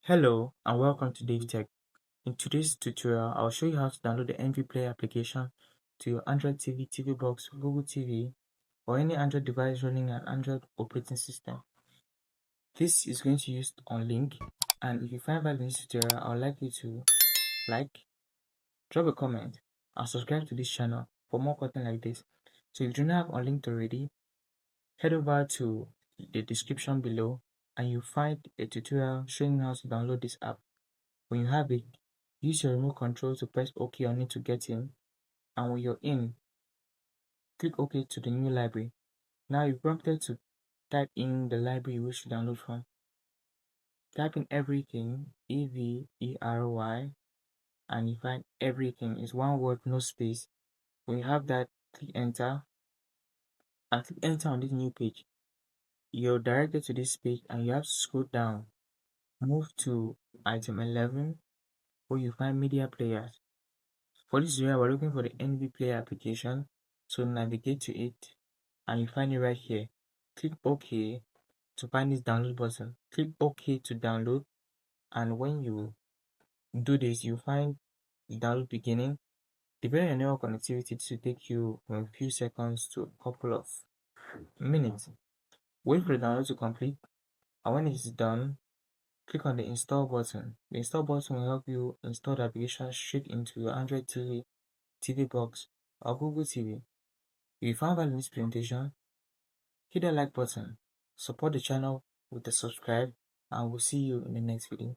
Hello and welcome to DaveTech. In today's tutorial, I'll show you how to download the NV Player application to your Android TV, TV box, Google TV, or any Android device running an Android operating system. This is going to use Unlinked, and if you find value in this tutorial, I would like you to like, drop a comment, and subscribe to this channel for more content like this. So if you do not have Unlinked already, head over to the description below and you'll find a tutorial showing how to download this app. When you have it, use your remote control to press OK on it to get in, and when you're in, click OK to the new library. Now you're prompted to type in the library you wish to download from. Type in everything, EVERY, and you find everything. It's one word, no space. When you have that, click enter, and click enter on this new page. You're directed to this page and you have to scroll down. Move to item 11 where you find media players. For this tutorial, we're looking for the NV Player application, so navigate to it and you find it right here. Click OK to find this download button. Click OK to download, and when you do this, you find the download beginning. Depending on your network connectivity, it should take you from a few seconds to a couple of minutes. Wait for the download to complete, and when it is done, click on the install button. The install button will help you install the application straight into your Android TV, TV box, or Google TV. If you found value in this presentation, hit the like button, support the channel with a subscribe, and we'll see you in the next video.